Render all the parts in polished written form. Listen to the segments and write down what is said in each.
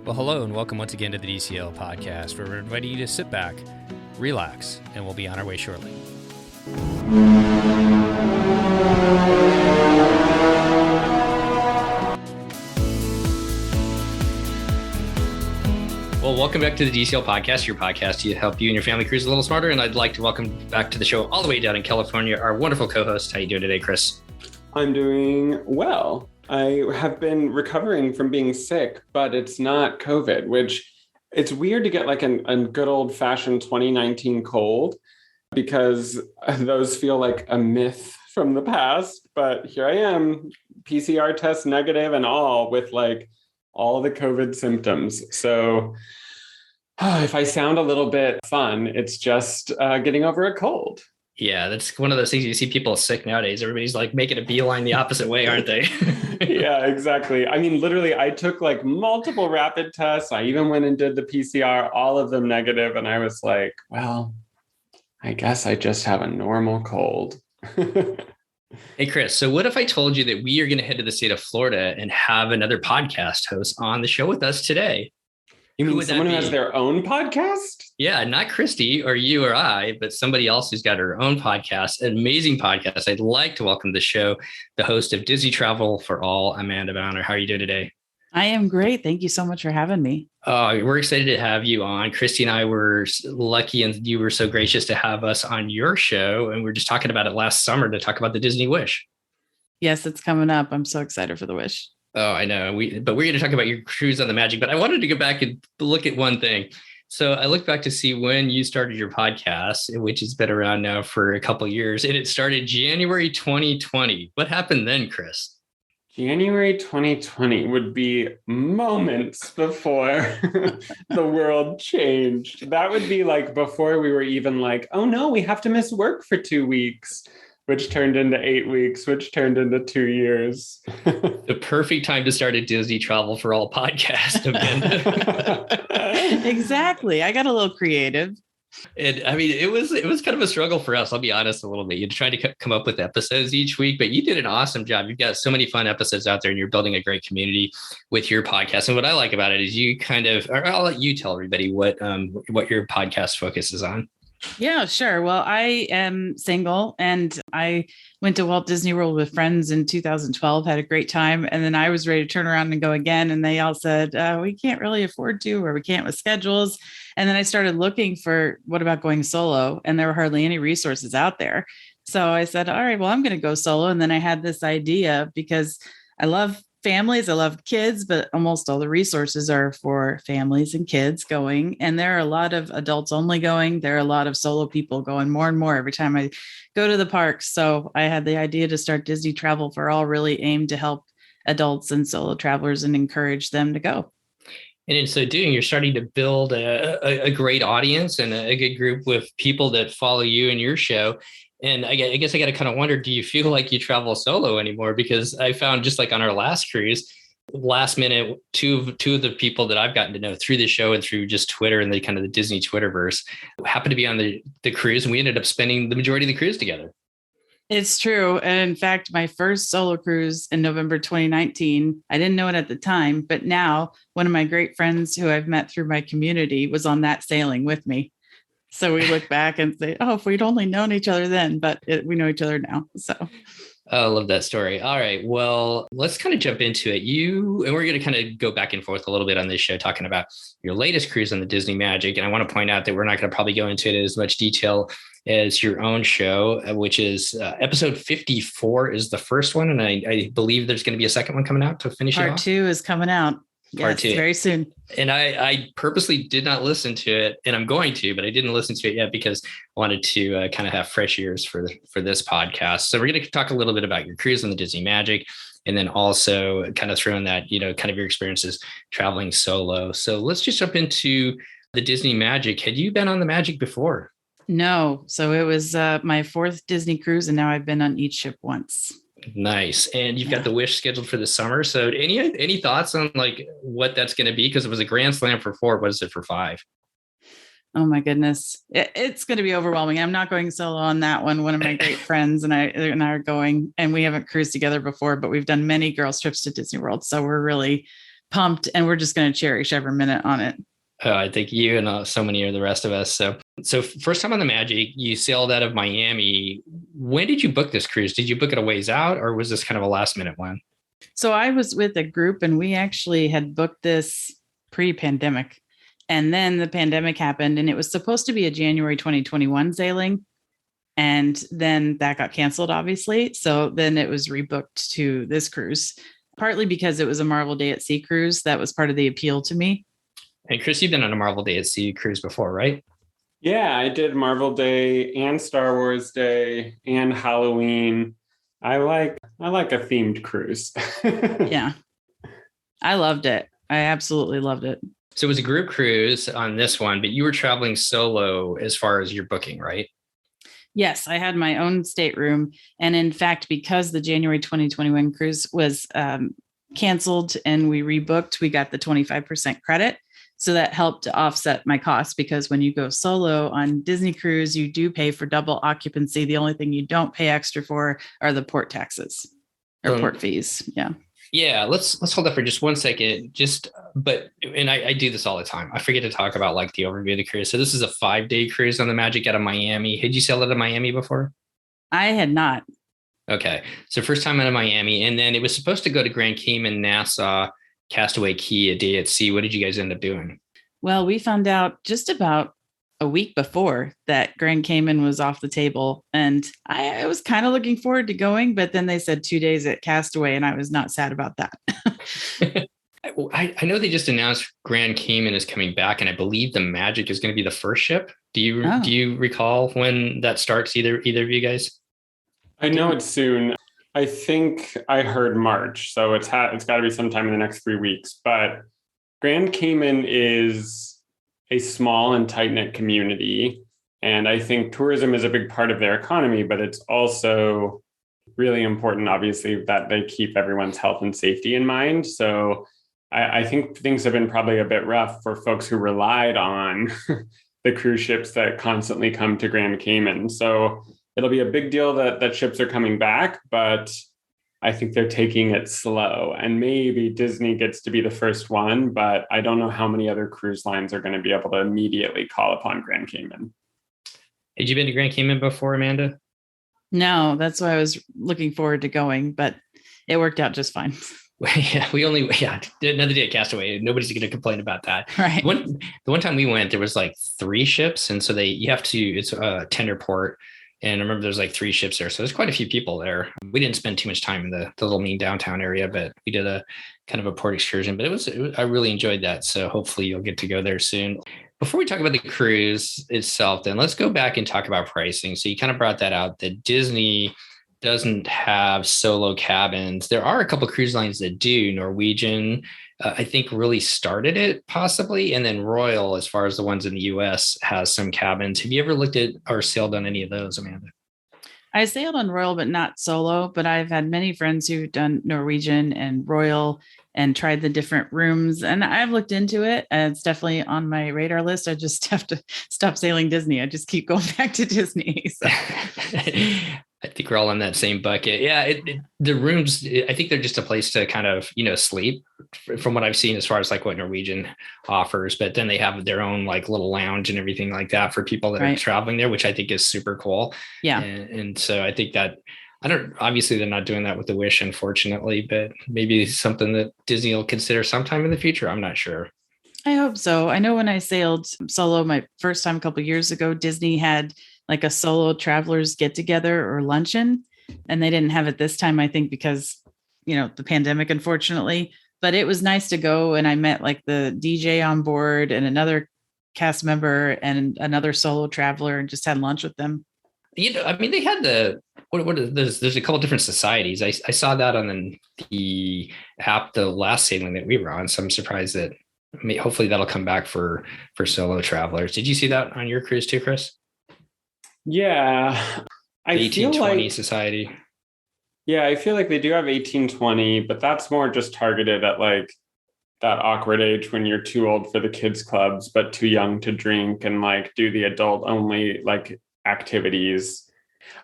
Well, hello and welcome once again to the DCL podcast, where we're inviting you to sit back, relax, and we'll be on our way shortly. Well, welcome back to the DCL podcast, your podcast to help you and your family cruise a little smarter. And I'd like to welcome back to the show all the way down in California, our wonderful co-host. How you doing today, Chris? I'm doing well. I have been recovering from being sick, but it's not COVID, which it's weird to get like a good old fashioned 2019 cold because those feel like a myth from the past. But here I am, PCR test negative and all, with like all the COVID symptoms. So if I sound a little bit fun, it's just getting over a cold. Yeah, that's one of those things you see people sick nowadays. Everybody's like making a beeline the opposite way, aren't they? Yeah, exactly. I mean, literally, I took like multiple rapid tests. I even went and did the PCR, all of them negative. And I was like, well, I guess I just have a normal cold. Hey, Chris, so what if I told you that we are going to head to the state of Florida and have another podcast host on the show with us today? You mean someone who has their own podcast? Yeah, not Christy or you or I, but somebody else who's got her own podcast, an amazing podcast. I'd like to welcome to the show the host of Disney Travel for All, Amanda Bauner. How are you doing today? I am great. Thank you so much for having me. We're excited to have you on. Christy and I were lucky and you were so gracious to have us on your show. And we were just talking about it last summer to talk about the Disney Wish. Yes, it's coming up. I'm so excited for the Wish. Oh, I know. But we're going to talk about your cruise on the Magic. But I wanted to go back and look at one thing. So I looked back to see when you started your podcast, which has been around now for a couple of years, and it started January 2020. What happened then, Chris? January 2020 would be moments before the world changed. That would be like before we were even like, oh no, we have to miss work for 2 weeks. Which turned into 8 weeks, which turned into 2 years. The perfect time to start a Disney Travel for All podcast, Amanda. Exactly. I got a little creative. And I mean, it was kind of a struggle for us. I'll be honest a little bit. You tried to come up with episodes each week, but you did an awesome job. You've got so many fun episodes out there and you're building a great community with your podcast. And what I like about it is you kind of, or I'll let you tell everybody what your podcast focuses on. Yeah, sure. Well, I am single and I went to Walt Disney World with friends in 2012, had a great time. And then I was ready to turn around and go again. And they all said, we can't really afford to, or we can't with schedules. And then I started looking for what about going solo? And there were hardly any resources out there. So I said, all right, well, I'm going to go solo. And then I had this idea because I love families, I love kids, but almost all the resources are for families and kids going. And there are a lot of adults only going. There are a lot of solo people going more and more every time I go to the parks. So I had the idea to start Disney Travel for All, really aimed to help adults and solo travelers and encourage them to go. And in so doing, you're starting to build a great audience and a good group with people that follow you and your show. And I guess I got to kind of wonder, do you feel like you travel solo anymore? Because I found just like on our last cruise, last minute, two of the people that I've gotten to know through the show and through just Twitter and the kind of the Disney Twitterverse happened to be on the cruise. And we ended up spending the majority of the cruise together. It's true. And in fact, my first solo cruise in November 2019, I didn't know it at the time, but now one of my great friends who I've met through my community was on that sailing with me. So we look back and say, oh, if we'd only known each other then, but we know each other now. So I love that story. All right. Well, let's kind of jump into it. And we're going to kind of go back and forth a little bit on this show, talking about your latest cruise on the Disney Magic. And I want to point out that we're not going to probably go into it in as much detail as your own show, which is episode 54 is the first one. And I believe there's going to be a second one coming out to finish it off. Part 2 is coming out. Yes, very soon. And I purposely did not listen to it, and I'm going to, but I didn't listen to it yet because I wanted to kind of have fresh ears for this podcast. So we're going to talk a little bit about your cruise on the Disney Magic, and then also kind of throw in that, kind of your experiences traveling solo. So let's just jump into the Disney Magic. Had you been on the Magic before? No. So it was my 4th Disney cruise, and now I've been on each ship once. Nice. And you've got the Wish scheduled for the summer. So any thoughts on like what that's going to be? Because it was a grand slam for 4. What is it for 5? Oh my goodness. It's going to be overwhelming. I'm not going solo on that one. One of my great friends and I are going, and we haven't cruised together before, but we've done many girls trips to Disney World. So we're really pumped, and we're just going to cherish every minute on it. I think you and so many of the rest of us. So first time on the Magic, you sailed out of Miami. When did you book this cruise? Did you book it a ways out, or was this kind of a last minute one? So I was with a group, and we actually had booked this pre-pandemic. And then the pandemic happened, and it was supposed to be a January 2021 sailing. And then that got canceled, obviously. So then it was rebooked to this cruise, partly because it was a Marvel Day at Sea cruise. That was part of the appeal to me. And Chris, you've been on a Marvel Day at Sea cruise before, right? Yeah, I did Marvel Day and Star Wars Day and Halloween. I like a themed cruise. Yeah. I loved it. I absolutely loved it. So it was a group cruise on this one, but you were traveling solo as far as your booking, right? Yes, I had my own stateroom. And in fact, because the January 2021 cruise was canceled and we rebooked, we got the 25% credit. So that helped to offset my costs, because when you go solo on Disney cruise, you do pay for double occupancy. The only thing you don't pay extra for are the port taxes or port fees. Yeah. Yeah, let's hold that for just 1 second. I do this all the time. I forget to talk about like the overview of the cruise. So this is a 5-day cruise on the Magic out of Miami. Had you sailed out of Miami before? I had not. Okay, so first time out of Miami, and then it was supposed to go to Grand Cayman, Nassau, Castaway Cay, a day at sea. What did you guys end up doing? Well, we found out just about a week before that Grand Cayman was off the table. And I was kind of looking forward to going, but then they said 2 days at Castaway, and I was not sad about that. I know they just announced Grand Cayman is coming back, and I believe the Magic is going to be the first ship. Do you recall when that starts, either of you guys? I know it's soon. I think I heard March, so it's got to be sometime in the next 3 weeks. But Grand Cayman is a small and tight-knit community, and I think tourism is a big part of their economy, but it's also really important, obviously, that they keep everyone's health and safety in mind. So I think things have been probably a bit rough for folks who relied on the cruise ships that constantly come to Grand Cayman. So it'll be a big deal that ships are coming back, but I think they're taking it slow, and maybe Disney gets to be the first one, but I don't know how many other cruise lines are going to be able to immediately call upon Grand Cayman. Had you been to Grand Cayman before, Amanda? No, that's why I was looking forward to going, but it worked out just fine. Yeah, did another day at Castaway. Nobody's going to complain about that. Right. The one time we went, there was like 3 ships. And so it's a tender port. And I remember there's like 3 ships there. So there's quite a few people there. We didn't spend too much time in the little mean downtown area, but we did a kind of a port excursion. But I really enjoyed that. So hopefully you'll get to go there soon. Before we talk about the cruise itself, then let's go back and talk about pricing. So you kind of brought that out, that Disney doesn't have solo cabins. There are a couple of cruise lines that do. Norwegian, I think, really started it possibly. And then Royal, as far as the ones in the US, has some cabins. Have you ever looked at or sailed on any of those, Amanda? I sailed on Royal, but not solo. But I've had many friends who've done Norwegian and Royal and tried the different rooms. And I've looked into it. And it's definitely on my radar list. I just have to stop sailing Disney. I just keep going back to Disney. So. I think we're all in that same bucket. Yeah, the rooms, I think they're just a place to kind of, sleep, from what I've seen as far as like what Norwegian offers. But then they have their own like little lounge and everything like that for people that are traveling there, which I think is super cool. Yeah. And so I think that obviously they're not doing that with the Wish, unfortunately, but maybe something that Disney will consider sometime in the future. I'm not sure. I hope so. I know when I sailed solo my first time a couple of years ago, Disney had like a solo travelers get together or luncheon. And they didn't have it this time, I think, because, the pandemic, unfortunately. But it was nice to go. And I met like the DJ on board and another cast member and another solo traveler, and just had lunch with them. They had there's a couple different societies. I saw that on the app, the last sailing that we were on. So I'm surprised that hopefully that'll come back for solo travelers. Did you see that on your cruise too, Chris? Yeah. The 1820 society. Yeah, I feel like they do have 1820, but that's more just targeted at like that awkward age when you're too old for the kids clubs, but too young to drink and like do the adult only like activities.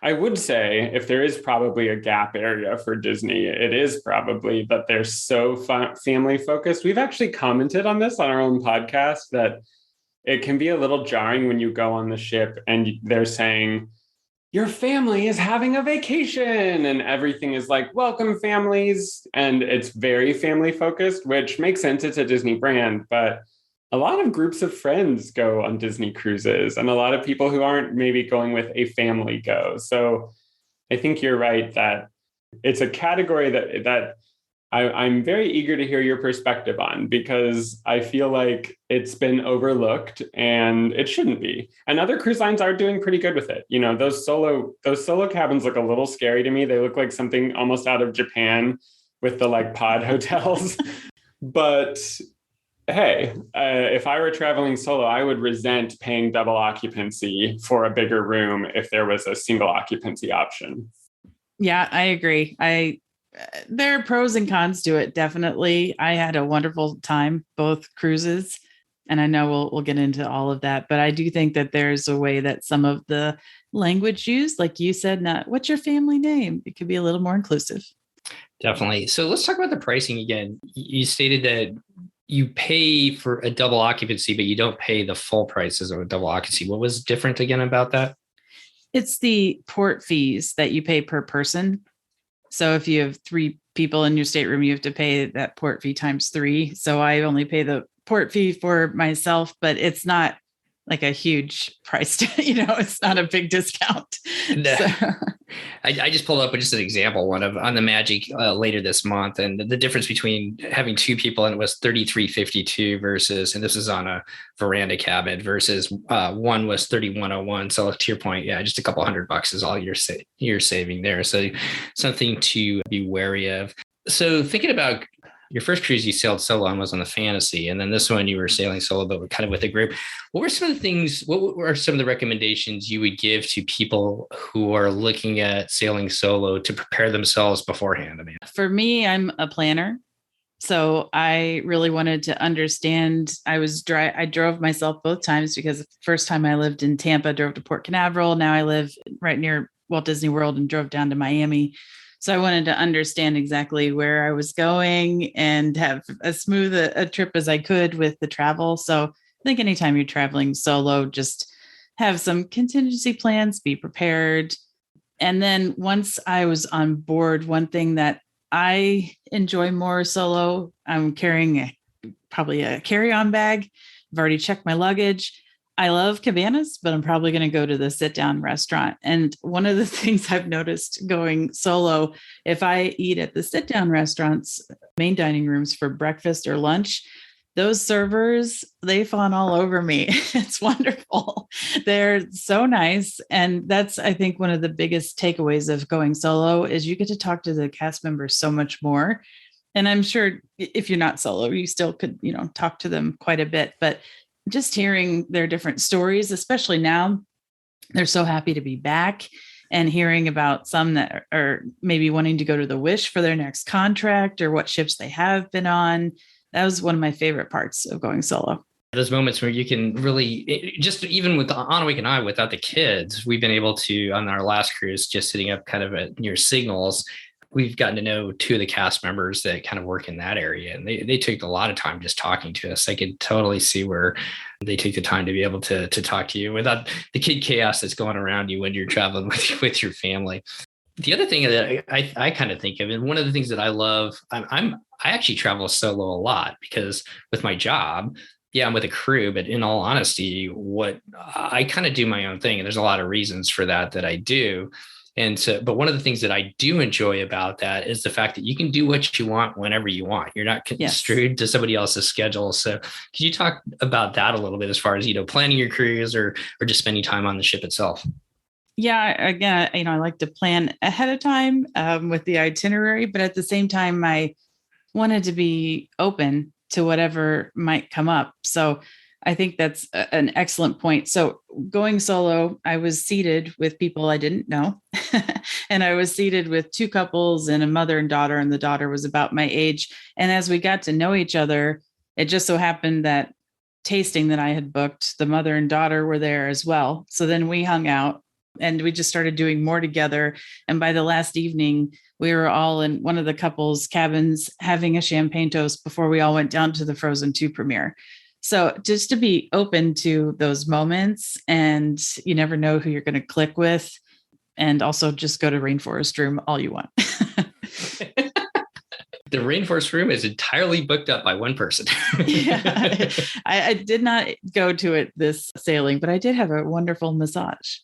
I would say if there is probably a gap area for Disney, it is probably that they're so family focused. We've actually commented on this on our own podcast that it can be a little jarring when you go on the ship and they're saying, your family is having a vacation and everything is like, welcome families. And it's very family focused, which makes sense. It's a Disney brand, but a lot of groups of friends go on Disney cruises and a lot of people who aren't maybe going with a family go. So I think you're right that it's a category that I'm very eager to hear your perspective on, because I feel like it's been overlooked and it shouldn't be. And other cruise lines are doing pretty good with it. You know, those solo cabins look a little scary to me. They look like something almost out of Japan with the like pod hotels. But hey, if I were traveling solo, I would resent paying double occupancy for a bigger room if there was a single occupancy option. Yeah, I agree. There are pros and cons to it. Definitely. I had a wonderful time, both cruises, and I know we'll get into all of that, but I do think that there's a way that some of the language used, like you said, not what's your family name? It could be a little more inclusive. Definitely. So let's talk about the pricing again. You stated that you pay for a double occupancy, but you don't pay the full prices of a double occupancy. What was different again about that? It's the port fees that you pay per person. So if you have 3 people in your stateroom, you have to pay that port fee times 3. So I only pay the port fee for myself, but it's not like a huge price, it's not a big discount. No. So. I just pulled up just an example one on the Magic later this month, and the difference between having 2 people and it was $33.52 versus, and this is on a veranda cabin, versus one was $31.01. So to your point, yeah, just a couple $100 is all you're saving there. So something to be wary of. So thinking about your first cruise you sailed solo on was on the Fantasy, and then this one you were sailing solo, but kind of with a group. What were some of the recommendations you would give to people who are looking at sailing solo to prepare themselves beforehand? Amanda? For me, I'm a planner. So I really wanted to understand. I drove myself both times, because the first time I lived in Tampa, drove to Port Canaveral. Now I live right near Walt Disney World and drove down to Miami. So I wanted to understand exactly where I was going and have as smooth a trip as I could with the travel. So I think anytime you're traveling solo, just have some contingency plans, be prepared. And then once I was on board, one thing that I enjoy more solo, I'm carrying probably a carry-on bag. I've already checked my luggage. I love cabanas, but I'm probably going to go to the sit-down restaurant. And one of the things I've noticed going solo, if I eat at the sit-down restaurants, main dining rooms for breakfast or lunch, those servers, they fawn all over me. It's wonderful. They're so nice. And that's, I think, one of the biggest takeaways of going solo is you get to talk to the cast members so much more. And I'm sure if you're not solo, you still could, talk to them quite a bit. But just hearing their different stories, especially now, they're so happy to be back, and hearing about some that are maybe wanting to go to the Wish for their next contract or what ships they have been on. That was one of my favorite parts of going solo. Those moments where you can really, just even with Anawik and I, without the kids, we've been able to, on our last cruise, just sitting up kind of near Signals, we've gotten to know 2 of the cast members that kind of work in that area. And they took a lot of time just talking to us. I could totally see where they take the time to be able to talk to you without the kid chaos that's going around you when you're traveling with your family. The other thing that I kind of think of, and one of the things that I love, I actually travel solo a lot, because with my job, yeah, I'm with a crew, but in all honesty, what I kind of do my own thing. And there's a lot of reasons for that I do. And so, but one of the things that I do enjoy about that is the fact that you can do what you want whenever you want. You're not construed to somebody else's schedule. So can you talk about that a little bit as far as, planning your cruise or just spending time on the ship itself? Yeah, again, I like to plan ahead of time with the itinerary, but at the same time, I wanted to be open to whatever might come up. So I think that's an excellent point. So going solo, I was seated with people I didn't know. And I was seated with 2 couples and a mother and daughter, and the daughter was about my age. And as we got to know each other, it just so happened that tasting that I had booked, the mother and daughter were there as well. So then we hung out And we just started doing more together. And by the last evening, we were all in one of the couple's cabins having a champagne toast before we all went down to the Frozen 2 premiere. So just to be open to those moments, and you never know who you're going to click with. And also just go to Rainforest Room all you want. The Rainforest Room is entirely booked up by one person. Yeah, I did not go to it this sailing, but I did have a wonderful massage.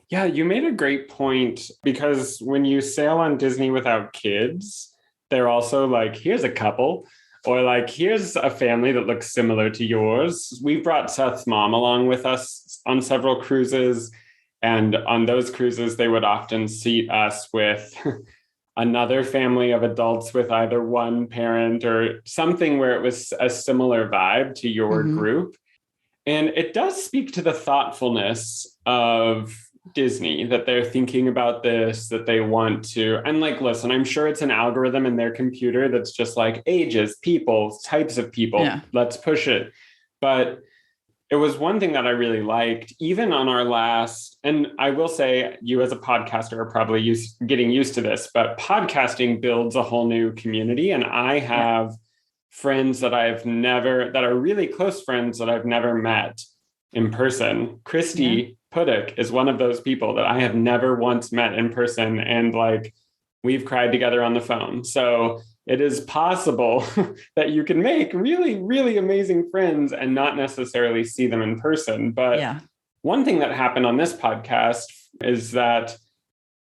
Yeah, you made a great point, because when you sail on Disney without kids, they're also like, here's a couple, or like, here's a family that looks similar to yours. We brought Seth's mom along with us on several cruises. And on those cruises, they would often seat us with another family of adults with either one parent or something where it was a similar vibe to your group. And it does speak to the thoughtfulness of Disney, that they're thinking about this, that they want to. And like, listen, I'm sure it's an algorithm in their computer that's just like ages, people, types of people. Yeah. Let's push it. But it was one thing that I really liked, even on our last, and I will say you as a podcaster are probably getting used to this, but podcasting builds a whole new community. And I have friends that that are really close friends that I've never met in person. Christy Puddick is one of those people that I have never once met in person. And like, we've cried together on the phone. So it is possible that you can make really, really amazing friends and not necessarily see them in person. But one thing that happened on this podcast is that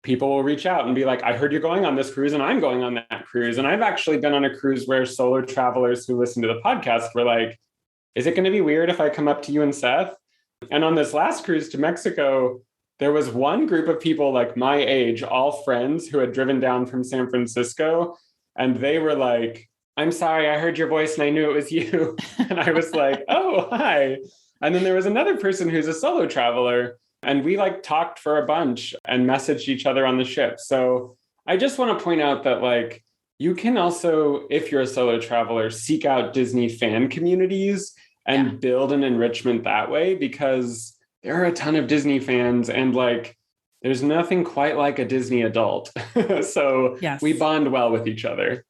people will reach out and be like, I heard you're going on this cruise and I'm going on that cruise. And I've actually been on a cruise where solo travelers who listen to the podcast were like, is it going to be weird if I come up to you and Seth? And on this last cruise to Mexico, there was one group of people like my age, all friends who had driven down from San Francisco. And they were like, I'm sorry, I heard your voice and I knew it was you. And I was like, oh, hi. And then there was another person who's a solo traveler. And we like talked for a bunch and messaged each other on the ship. So I just want to point out that like, you can also, if you're a solo traveler, seek out Disney fan communities and build an enrichment that way, because there are a ton of Disney fans and like, there's nothing quite like a Disney adult. So we bond well with each other.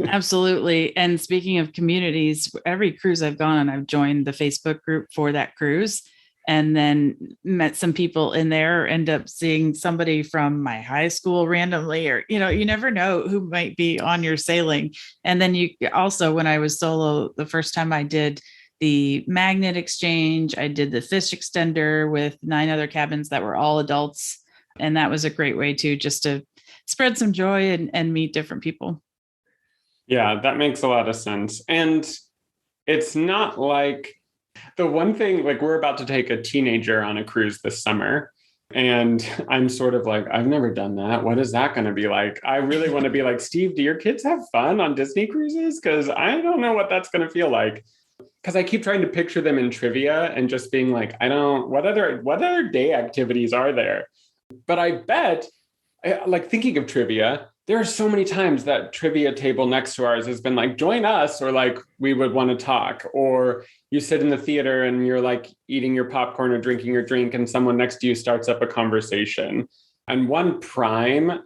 Absolutely. And speaking of communities, every cruise I've gone on, I've joined the Facebook group for that cruise, and then met some people in there, end up seeing somebody from my high school randomly, or, you know, you never know who might be on your sailing. And then you also, when I was solo, the first time I did the magnet exchange, I did the fish extender with 9 other cabins that were all adults. And that was a great way too, just to spread some joy and meet different people. Yeah, that makes a lot of sense. And it's not like the one thing, like we're about to take a teenager on a cruise this summer. And I'm sort of like, I've never done that. What is that going to be like? I really want to be like, Steve, do your kids have fun on Disney cruises? Because I don't know what that's going to feel like. Because I keep trying to picture them in trivia and just being like, what other day activities are there? But I bet, like thinking of trivia, there are so many times that trivia table next to ours has been like, join us, or like, we would want to talk. Or you sit in the theater and you're like eating your popcorn or drinking your drink and someone next to you starts up a conversation. And one prime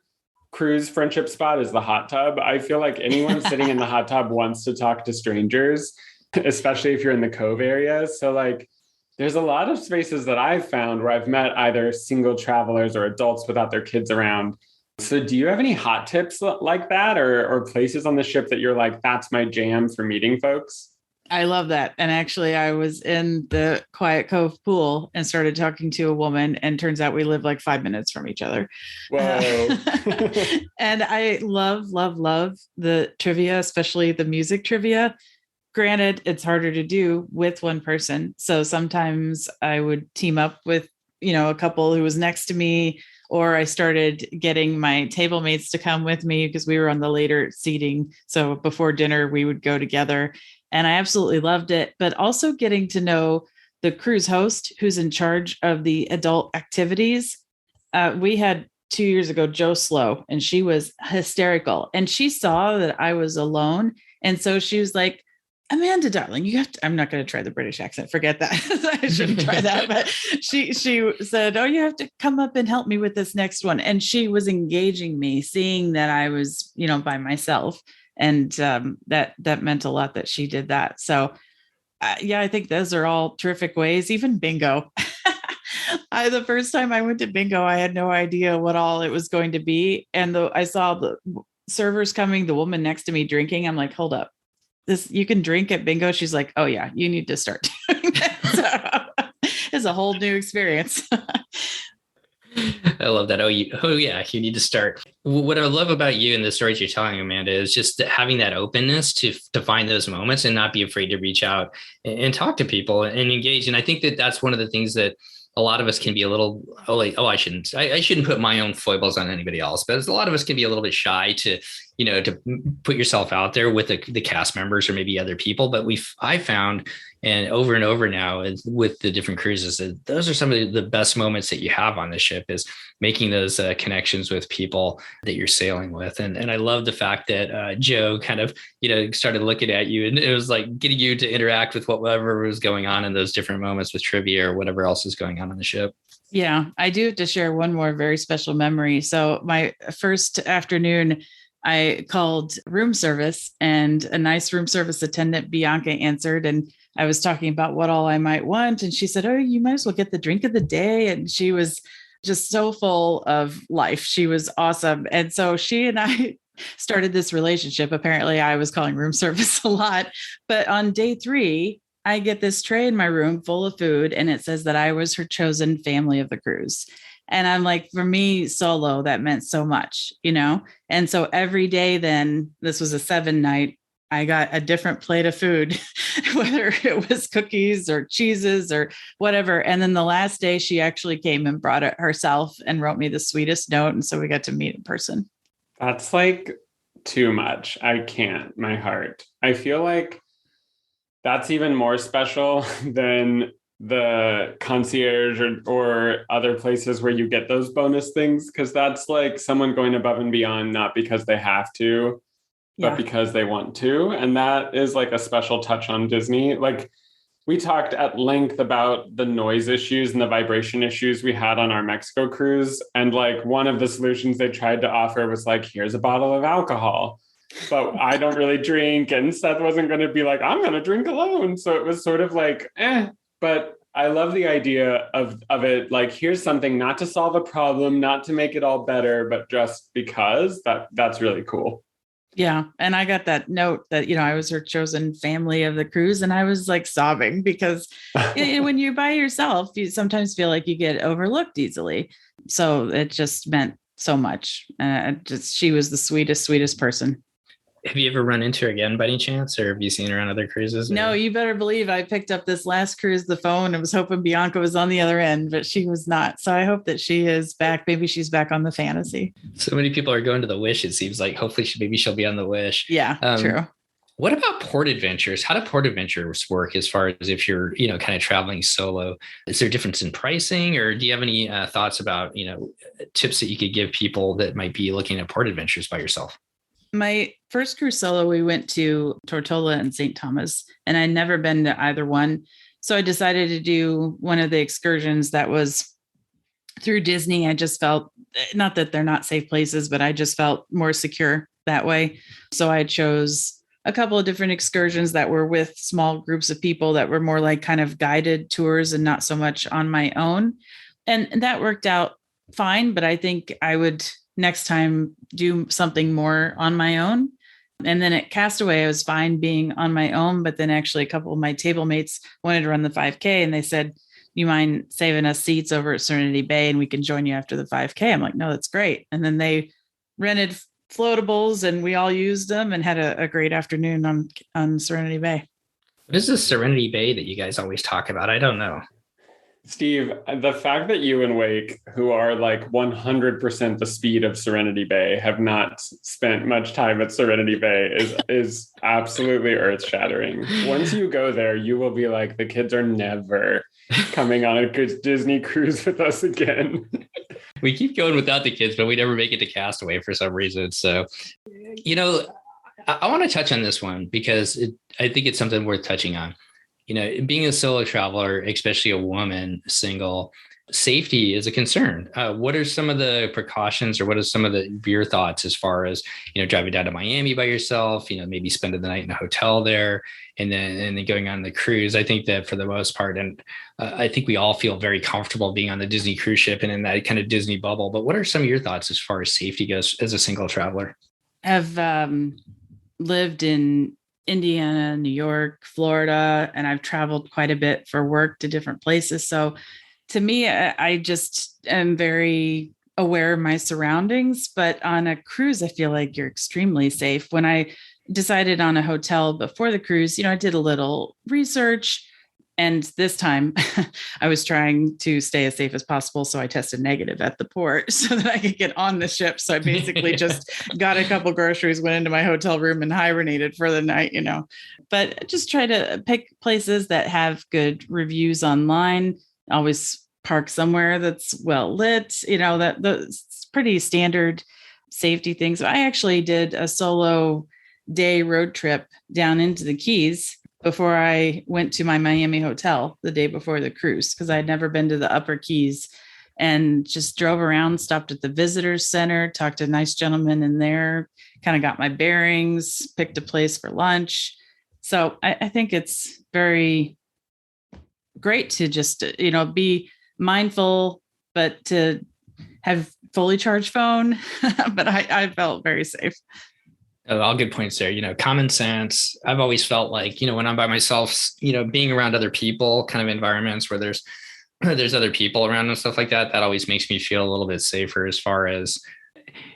cruise friendship spot is the hot tub. I feel like anyone sitting in the hot tub wants to talk to strangers, especially if you're in the Cove area. So like, there's a lot of spaces that I've found where I've met either single travelers or adults without their kids around. So do you have any hot tips like that, or places on the ship that you're like, that's my jam for meeting folks? I love that. And actually, I was in the Quiet Cove pool and started talking to a woman, and turns out we live like 5 minutes from each other. Whoa. And I love the trivia, especially the music trivia. Granted, it's harder to do with one person. So sometimes I would team up with, a couple who was next to me, or I started getting my table mates to come with me because we were on the later seating. So before dinner, we would go together, and I absolutely loved it. But also getting to know the cruise host who's in charge of the adult activities. We had 2 years ago, Joe Slow, and she was hysterical, and she saw that I was alone. And so she was like, Amanda, darling, you have to, I'm not going to try the British accent. Forget that. I shouldn't try that. But she said, oh, you have to come up and help me with this next one. And she was engaging me, seeing that I was, by myself. And that meant a lot that she did that. So I think those are all terrific ways. Even bingo. The first time I went to bingo, I had no idea what all it was going to be. And I saw the servers coming, the woman next to me drinking. I'm like, hold up. You can drink at bingo. She's like, oh yeah, you need to start doing that. So it's a whole new experience. I love that. Oh yeah, you need to start. What I love about you and the stories you're telling, Amanda, is just having that openness to find those moments and not be afraid to reach out and talk to people and engage. And I think that that's one of the things that a lot of us can be a little, I shouldn't put my own foibles on anybody else, but a lot of us can be a little bit shy to put yourself out there with the cast members or maybe other people. But I found, and over now with the different cruises, that those are some of the best moments that you have on the ship, is making those connections with people that you're sailing with. And I love the fact that Joe kind of, started looking at you, and it was like getting you to interact with whatever was going on in those different moments with trivia or whatever else is going on the ship. Yeah, I do have to share one more very special memory. So my first afternoon, I called room service, and a nice room service attendant, Bianca, answered, and I was talking about what all I might want. And she said, oh, you might as well get the drink of the day. And she was just so full of life. She was awesome. And so she and I started this relationship. Apparently I was calling room service a lot, but on day 3, I get this tray in my room full of food, and it says that I was her chosen family of the cruise. And I'm like, for me, solo, that meant so much, And so every day then, this was a 7 night, I got a different plate of food, whether it was cookies or cheeses or whatever. And then the last day, she actually came and brought it herself and wrote me the sweetest note. And so we got to meet in person. That's like too much. I can't, my heart. I feel like that's even more special than the concierge or other places where you get those bonus things, because that's like someone going above and beyond, not because they have to, but because they want to. And that is like a special touch on Disney. Like, we talked at length about the noise issues and the vibration issues we had on our Mexico cruise. And like, one of the solutions they tried to offer was like, here's a bottle of alcohol. But I don't really drink, and Seth wasn't going to be like, I'm going to drink alone. So it was sort of like, but I love the idea of it. Like, here's something not to solve a problem, not to make it all better, but just because that's really cool. Yeah. And I got that note that, I was her chosen family of the cruise, and I was like sobbing because when you're by yourself, you sometimes feel like you get overlooked easily. So it just meant so much. She was the sweetest person. Have you ever run into her again by any chance, or have you seen her on other cruises? No, you better believe I picked up this last cruise, the phone, and was hoping Bianca was on the other end, but she was not. So I hope that she is back. Maybe she's back on the Fantasy. So many people are going to the Wish, it seems like. Hopefully she'll be on the Wish. Yeah, true. What about port adventures? How do port adventures work as far as if you're, kind of traveling solo? Is there a difference in pricing, or do you have any thoughts about, tips that you could give people that might be looking at port adventures by yourself? My first cruise solo, we went to Tortola and St. Thomas, and I'd never been to either one. So I decided to do one of the excursions that was through Disney. I just felt, not that they're not safe places, but I just felt more secure that way. So I chose a couple of different excursions that were with small groups of people that were more like kind of guided tours and not so much on my own. And that worked out fine, but I think I would next time do something more on my own. And then at Castaway, I was fine being on my own, but then actually a couple of my table mates wanted to run the 5K, and they said, you mind saving us seats over at Serenity Bay and we can join you after the 5K? I'm like, no, that's great. And then they rented floatables and we all used them and had a great afternoon on Serenity Bay. What is this Serenity Bay that you guys always talk about? I don't know. Steve, the fact that you and Wake, who are like 100% the speed of Serenity Bay, have not spent much time at Serenity Bay is absolutely earth-shattering. Once you go there, you will be like, the kids are never coming on a good Disney cruise with us again. We keep going without the kids, but we never make it to Castaway for some reason. So, I want to touch on this one because I think it's something worth touching on. Being a solo traveler, especially a woman, single, safety is a concern. What are some of the precautions, or what are some of your thoughts as far as, driving down to Miami by yourself, maybe spending the night in a hotel there and then going on the cruise? I think that for the most part, and I think we all feel very comfortable being on the Disney cruise ship and in that kind of Disney bubble. But what are some of your thoughts as far as safety goes as a single traveler? I've lived in Indiana, New York, Florida, and I've traveled quite a bit for work to different places. So to me, I just am very aware of my surroundings. But on a cruise, I feel like you're extremely safe. When I decided on a hotel before the cruise, I did a little research. And this time I was trying to stay as safe as possible. So I tested negative at the port so that I could get on the ship. So I basically just got a couple groceries, went into my hotel room and hibernated for the night, but just try to pick places that have good reviews online. Always park somewhere that's well lit, that's pretty standard safety things. I actually did a solo day road trip down into the Keys before I went to my Miami hotel the day before the cruise, because I had never been to the Upper Keys, and just drove around, stopped at the visitors center, talked to a nice gentleman in there, kind of got my bearings, picked a place for lunch. So I think it's very great to just, be mindful, but to have fully charged phone. But I felt very safe. All good points there. Common sense. I've always felt like, when I'm by myself, being around other people, kind of environments where there's other people around and stuff like that, that always makes me feel a little bit safer as far as,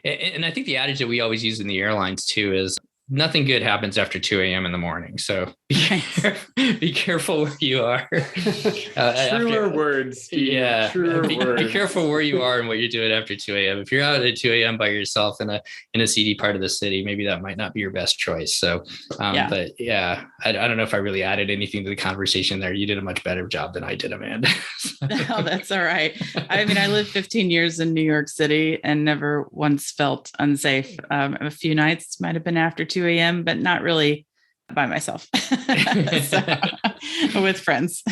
and I think the adage that we always use in the airlines too is nothing good happens after 2 a.m. in the morning. So be careful where you are. Truer words, Steve. Yeah. Truer words. Be careful where you are and what you're doing after 2 a.m. If you're out at 2 a.m. by yourself in a seedy part of the city, maybe that might not be your best choice. So, but yeah, I don't know if I really added anything to the conversation there. You did a much better job than I did, Amanda. Oh, that's all right. I mean, I lived 15 years in New York City and never once felt unsafe. A few nights might have been after 2 a.m., but not really by myself. With friends.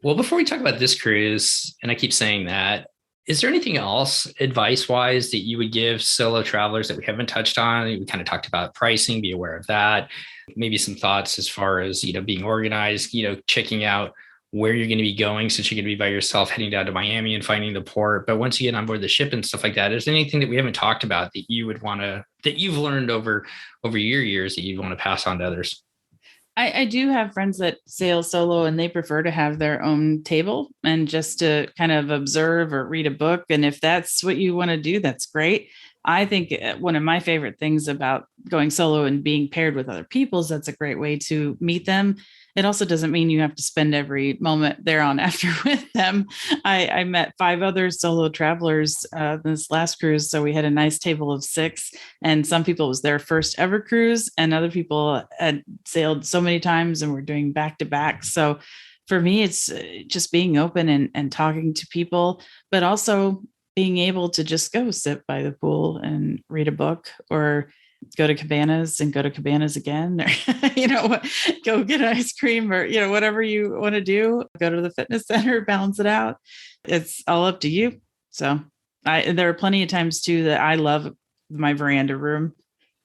Well, before we talk about this cruise, and I keep saying that, is there anything else advice-wise that you would give solo travelers that we haven't touched on? We kind of talked about pricing, be aware of that. Maybe some thoughts as far as, being organized, checking out where you're going to be going, since you're going to be by yourself, heading down to Miami and finding the port. But once you get on board the ship and stuff like that, is there anything that we haven't talked about that you would want to, that you've learned over your years that you'd want to pass on to others? I do have friends that sail solo and they prefer to have their own table and just to kind of observe or read a book. And if that's what you want to do, that's great. I think one of my favorite things about going solo and being paired with other people is that's a great way to meet them. It also doesn't mean you have to spend every moment there on after with them. I met 5 other solo travelers this last cruise. So we had a nice table of 6, and some people it was their first ever cruise, and other people had sailed so many times and were doing back to back. So for me, it's just being open and talking to people, but also being able to just go sit by the pool and read a book, or go to Cabanas and go to Cabanas again, or, go get ice cream, or, whatever you want to do, go to the fitness center, balance it out. It's all up to you. So there are plenty of times too that I love my veranda room.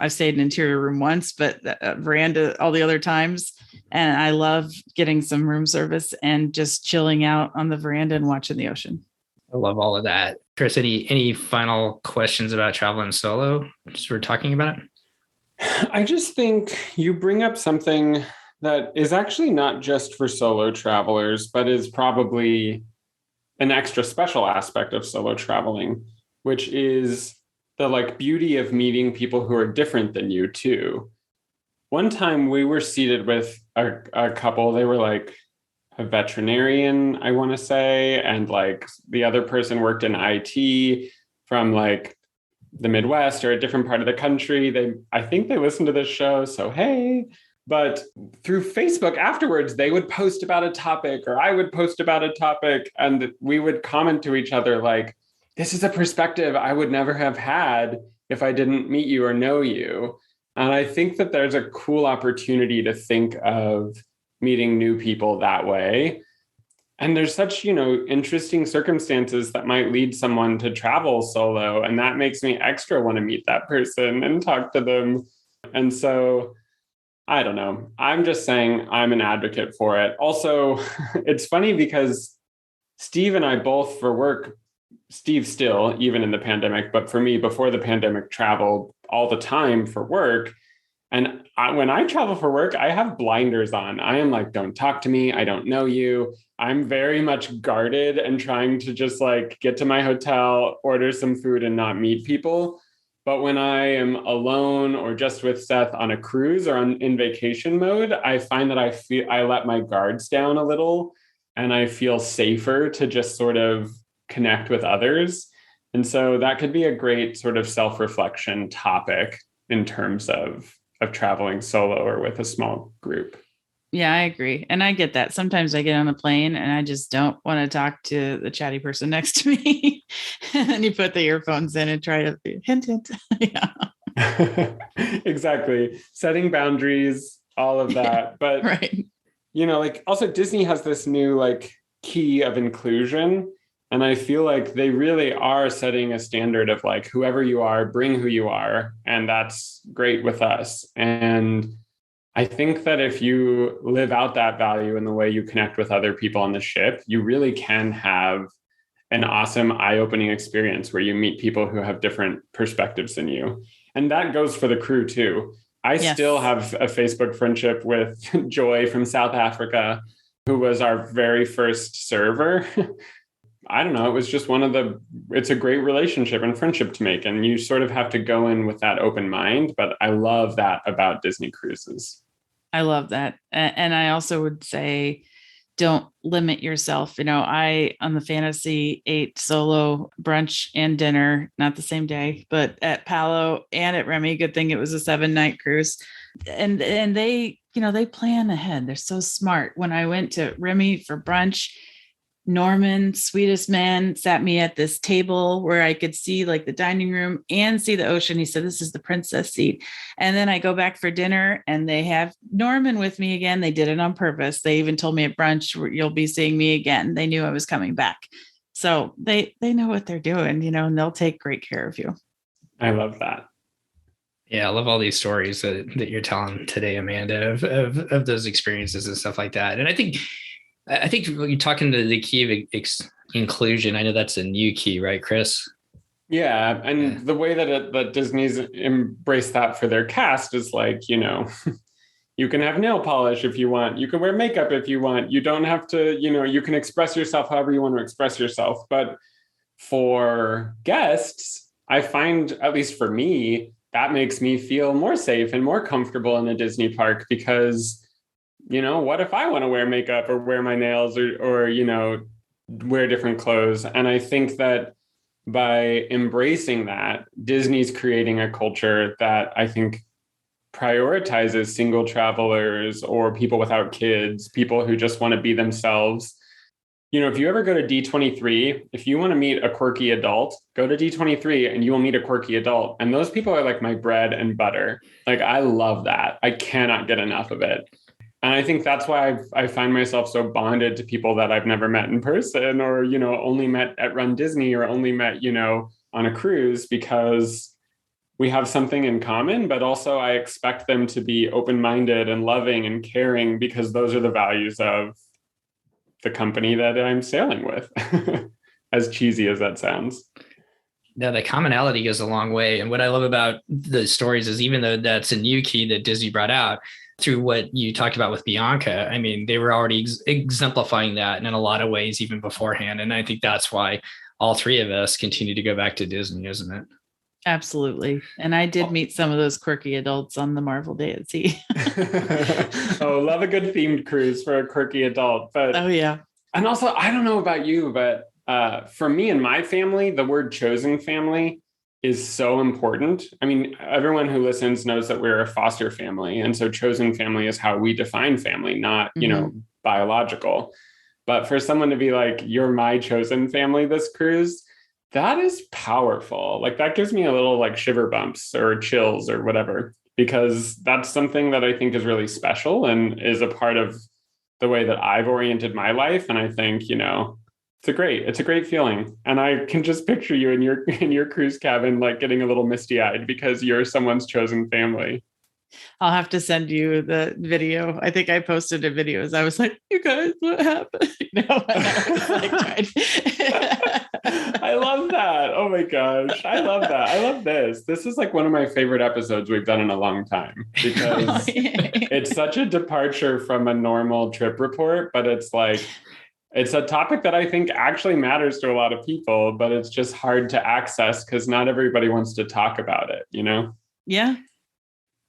I've stayed in an interior room once, but veranda all the other times. And I love getting some room service and just chilling out on the veranda and watching the ocean. I love all of that. Chris, any final questions about traveling solo? Just we're talking about it. I just think you bring up something that is actually not just for solo travelers, but is probably an extra special aspect of solo traveling, which is the beauty of meeting people who are different than you too. One time we were seated with a couple, they were a veterinarian, I want to say, and the other person worked in IT from the Midwest or a different part of the country. I think they listened to this show, so hey. But through Facebook afterwards, they would post about a topic, or I would post about a topic, and we would comment to each other this is a perspective I would never have had if I didn't meet you or know you. And I think that there's a cool opportunity to think of meeting new people that way. And there's such, interesting circumstances that might lead someone to travel solo. And that makes me extra want to meet that person and talk to them. And so I don't know. I'm just saying I'm an advocate for it. Also, it's funny because Steve and I both for work, Steve still, even in the pandemic, but for me, before the pandemic, traveled all the time for work. And when I travel for work, I have blinders on. I am like, don't talk to me. I don't know you. I'm very much guarded and trying to just like get to my hotel, order some food and not meet people. But when I am alone or just with Seth on a cruise or in vacation mode, I find that I let my guards down a little and I feel safer to just sort of connect with others. And so that could be a great sort of self-reflection topic in terms of traveling solo or with a small group. Yeah, I agree. And I get that. Sometimes I get on a plane and I just don't want to talk to the chatty person next to me. And then you put the earphones in and try to hint, hint. Yeah. Exactly. Setting boundaries, all of that. But, right. Like also Disney has this new like key of inclusion. And I feel like they really are setting a standard of like, whoever you are, bring who you are. And that's great with us. And I think that if you live out that value in the way you connect with other people on the ship, you really can have an awesome eye-opening experience where you meet people who have different perspectives than you. And that goes for the crew too. I still have a Facebook friendship with Joy from South Africa, who was our very first server. I don't know. It was just it's a great relationship and friendship to make. And you sort of have to go in with that open mind. But I love that about Disney cruises. I love that. And I also would say, don't limit yourself. I, on the Fantasy, ate solo brunch and dinner, not the same day, but at Palo and at Remy. Good thing it was a 7-night cruise. And they, they plan ahead. They're so smart. When I went to Remy for brunch, Norman, sweetest man, sat me at this table where I could see like the dining room and see the ocean. He said, this is the princess seat. And then I go back for dinner and they have Norman with me again. They did it on purpose. They even told me at brunch, you'll be seeing me again. They knew I was coming back. So they know what they're doing, and they'll take great care of you. I love that. Yeah, I love all these stories that you're telling today, Amanda, of those experiences and stuff like that. And I think when you're talking to the key of inclusion, I know that's a new key, right, Chris? Yeah. And the way that Disney's embraced that for their cast is like, you can have nail polish if you want. You can wear makeup if you want. You don't have to, you can express yourself however you want to express yourself. But for guests, I find, at least for me, that makes me feel more safe and more comfortable in a Disney park because what if I want to wear makeup or wear my nails or wear different clothes? And I think that by embracing that, Disney's creating a culture that I think prioritizes single travelers or people without kids, people who just want to be themselves. If you ever go to D23, if you want to meet a quirky adult, go to D23 and you will meet a quirky adult. And those people are like my bread and butter. Like, I love that. I cannot get enough of it. And I think that's why I find myself so bonded to people that I've never met in person or, only met at Run Disney or only met, on a cruise, because we have something in common, but also I expect them to be open-minded and loving and caring because those are the values of the company that I'm sailing with, as cheesy as that sounds. No, the commonality goes a long way. And what I love about the stories is even though that's a new key that Disney brought out, through what you talked about with Bianca, I mean, they were already exemplifying that in a lot of ways, even beforehand. And I think that's why all three of us continue to go back to Disney, isn't it? Absolutely. And I did meet some of those quirky adults on the Marvel Day at Sea. Oh, love a good themed cruise for a quirky adult. But oh, yeah. And also, I don't know about you, but for me and my family, the word chosen family is so important. I mean, everyone who listens knows that we're a foster family. And so chosen family is how we define family, not, biological. But for someone to be like, you're my chosen family this cruise, that is powerful. Like that gives me a little like shiver bumps or chills or whatever. because that's something that I think is really special and is a part of the way that I've oriented my life. And I think, it's a great feeling. And I can just picture you in your cruise cabin, like getting a little misty eyed because you're someone's chosen family. I'll have to send you the video. I think I posted a video as I was like, you guys, what happened? I was like, I love that. Oh my gosh. I love that. I love this. This is like one of my favorite episodes we've done in a long time because it's such a departure from a normal trip report, but it's a topic that I think actually matters to a lot of people, but it's just hard to access because not everybody wants to talk about it, Yeah.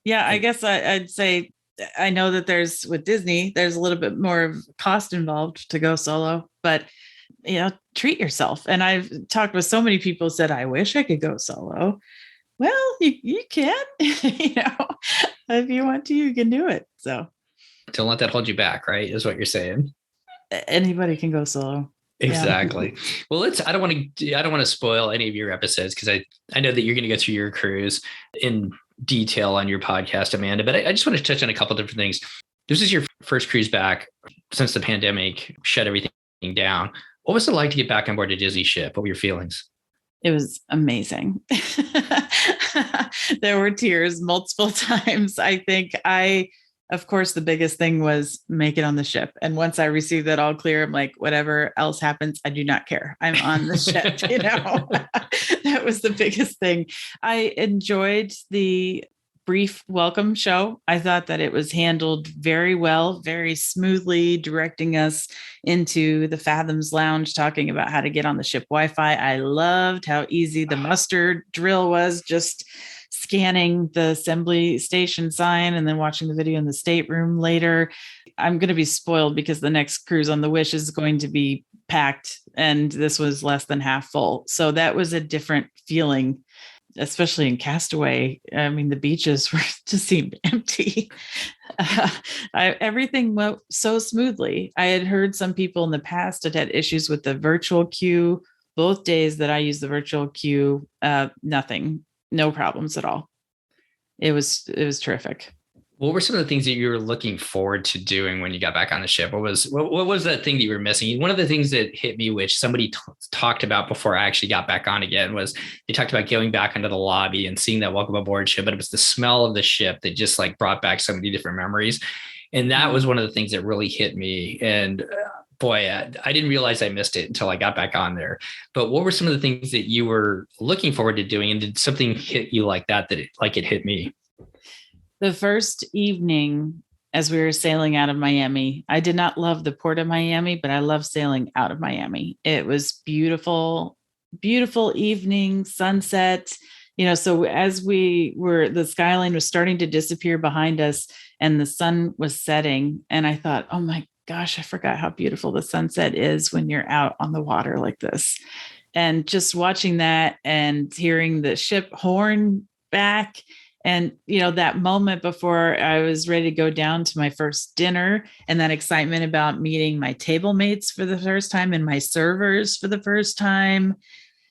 Yeah, I guess I'd say I know that with Disney, there's a little bit more of cost involved to go solo, but treat yourself. And I've talked with so many people who said, I wish I could go solo. Well, you can, if you want to, you can do it. So don't let that hold you back, right? Is what you're saying. Anybody can go solo. Exactly. Yeah. Well, I don't want to spoil any of your episodes because I know that you're going to go through your cruise in detail on your podcast, Amanda, but I just want to touch on a couple of different things. This is your first cruise back since the pandemic shut everything down. What was it like to get back on board a Disney ship? What were your feelings? It was amazing. There were tears multiple times. I think of course, the biggest thing was make it on the ship. And once I received that all clear, I'm like, whatever else happens, I do not care. I'm on the ship, That was the biggest thing. I enjoyed the brief welcome show. I thought that it was handled very well, very smoothly, directing us into the Fathoms Lounge, talking about how to get on the ship Wi-Fi. I loved how easy the muster drill was, just scanning the assembly station sign and then watching the video in the stateroom later. I'm going to be spoiled because the next cruise on the Wish is going to be packed and this was less than half full. So that was a different feeling, especially in Castaway. I mean, the beaches just seemed empty. Everything went so smoothly. I had heard some people in the past had issues with the virtual queue. Both days that I used the virtual queue, nothing. No problems at all. It was terrific. What were some of the things that you were looking forward to doing when you got back on the ship? What was that thing that you were missing? One of the things that hit me, which somebody talked about before I actually got back on again, was they talked about going back into the lobby and seeing that welcome aboard ship, but it was the smell of the ship that just brought back so many different memories. And that was one of the things that really hit me. And boy, I didn't realize I missed it until I got back on there. But what were some of the things that you were looking forward to doing? And did something hit you like that it hit me? The first evening as we were sailing out of Miami, I did not love the port of Miami, but I loved sailing out of Miami. It was beautiful, beautiful evening, sunset. So as the skyline was starting to disappear behind us and the sun was setting. And I thought, oh my gosh, I forgot how beautiful the sunset is when you're out on the water like this. And just watching that and hearing the ship horn back and, that moment before I was ready to go down to my first dinner and that excitement about meeting my table mates for the first time and my servers for the first time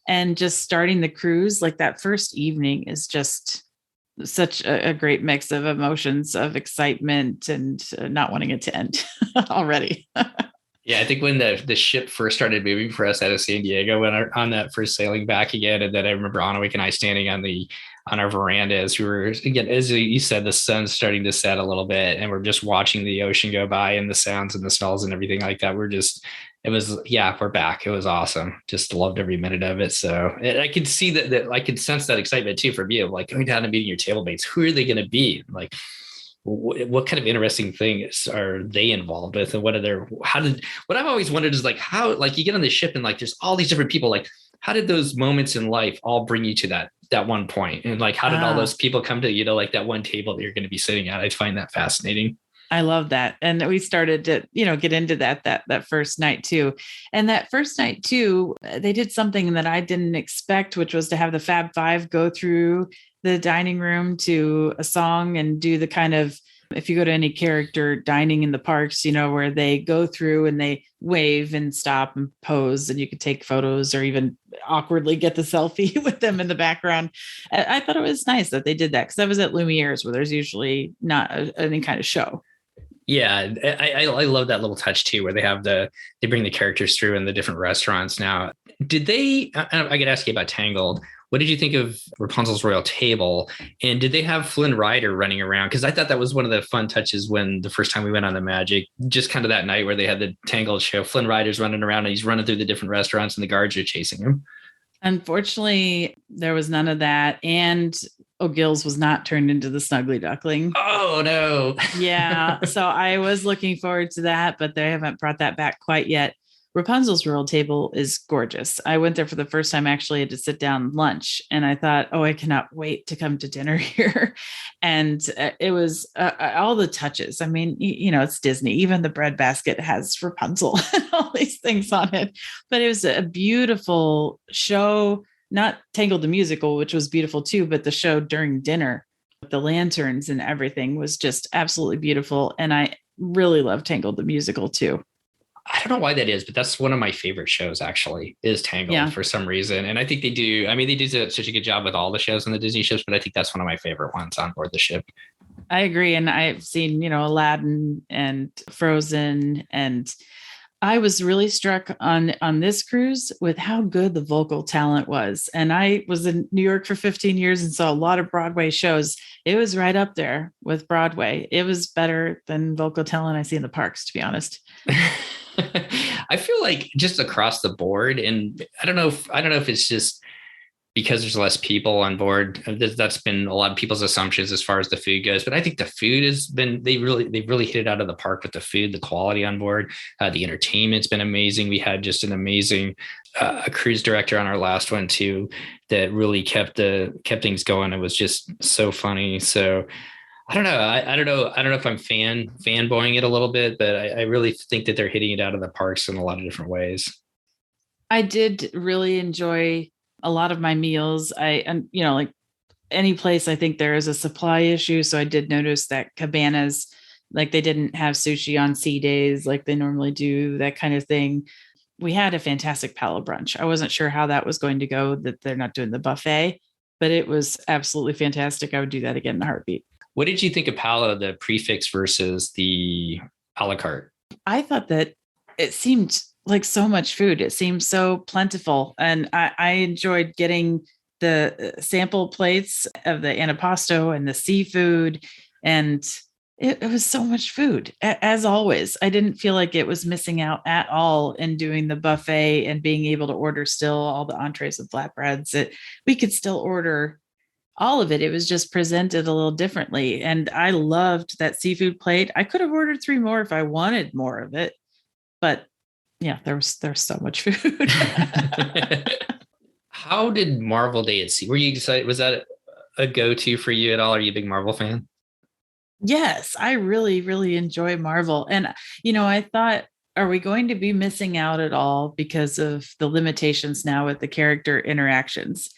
and just starting the cruise, like that first evening is just such a great mix of emotions of excitement and not wanting it to end already. Yeah, I think when the ship first started moving for us out of San Diego, when on that first sailing back again, and then I remember Anawik and I standing on our veranda as we were, again, as you said, the sun's starting to set a little bit, and we're just watching the ocean go by and the sounds and the smells and everything like that. We're back. It was awesome. Just loved every minute of it. So I could see that I could sense that excitement too for me of going down and meeting your table mates. Who are they going to be? What kind of interesting things are they involved with, and what I've always wondered is how you get on the ship and there's all these different people, how did those moments in life all bring you to that one point, and how did all those people come to that one table that you're going to be sitting at? I find that fascinating. I love that. And we started to, get into that first night too. And that first night too, they did something that I didn't expect, which was to have the Fab 5 go through the dining room to a song and do the kind of If you go to any character dining in the parks, where they go through and they wave and stop and pose, and you could take photos or even awkwardly get the selfie with them in the background. I thought it was nice that they did that, because I was at Lumiere's, where there's usually not any kind of show. Yeah, I love that little touch too, where they bring the characters through in the different restaurants. Now, did they? I could ask you about Tangled. What did you think of Rapunzel's Royal Table? And did they have Flynn Rider running around? Because I thought that was one of the fun touches when the first time we went on the Magic, just kind of that night where they had the Tangled show. Flynn Rider's running around and he's running through the different restaurants and the guards are chasing him. Unfortunately, there was none of that. And O'Gills was not turned into the Snuggly Duckling. Oh, no. Yeah. So I was looking forward to that, but they haven't brought that back quite yet. Rapunzel's Royal Table is gorgeous. I went there for the first time, actually, to sit down lunch, and I thought, oh, I cannot wait to come to dinner here. And it was all the touches. I mean, it's Disney. Even the bread basket has Rapunzel and all these things on it. But it was a beautiful show, not Tangled the Musical, which was beautiful too, but the show during dinner, the lanterns and everything was just absolutely beautiful. And I really love Tangled the Musical too. I don't know why that is, but that's one of my favorite shows, actually, is Tangled for some reason. And I think they do such a good job with all the shows on the Disney ships, but I think that's one of my favorite ones on board the ship. I agree. And I've seen, Aladdin and Frozen, and I was really struck on this cruise with how good the vocal talent was. And I was in New York for 15 years and saw a lot of Broadway shows. It was right up there with Broadway. It was better than vocal talent I see in the parks, to be honest. I feel like just across the board, and I don't know if it's just because there's less people on board. That's been a lot of people's assumptions as far as the food goes, but I think the food they've really hit it out of the park with the food, the quality on board. The entertainment's been amazing. We had just an amazing cruise director on our last one too, that really kept things going. It was just so funny. So I don't know. I don't know if I'm fanboying it a little bit, but I really think that they're hitting it out of the parks in a lot of different ways. I did really enjoy a lot of my meals. Like any place, I think there is a supply issue. So I did notice that cabanas, like they didn't have sushi on sea days like they normally do, that kind of thing. We had a fantastic Palo brunch. I wasn't sure how that was going to go, that they're not doing the buffet, but it was absolutely fantastic. I would do that again in a heartbeat. What did you think of Palo, the prefix versus the a la carte? I thought that it seemed like so much food. It seemed so plentiful. And I enjoyed getting the sample plates of the antipasto and the seafood. And it was so much food. As always, I didn't feel like it was missing out at all in doing the buffet and being able to order still all the entrees with flatbreads. We could still order all of it. It was just presented a little differently. And I loved that seafood plate. I could have ordered 3 more if I wanted more of it. But yeah, there's so much food. How did Marvel Day at Sea? Were you excited? Was that a go-to for you at all? Are you a big Marvel fan? Yes, I really, really enjoy Marvel. And, I thought, are we going to be missing out at all because of the limitations now with the character interactions?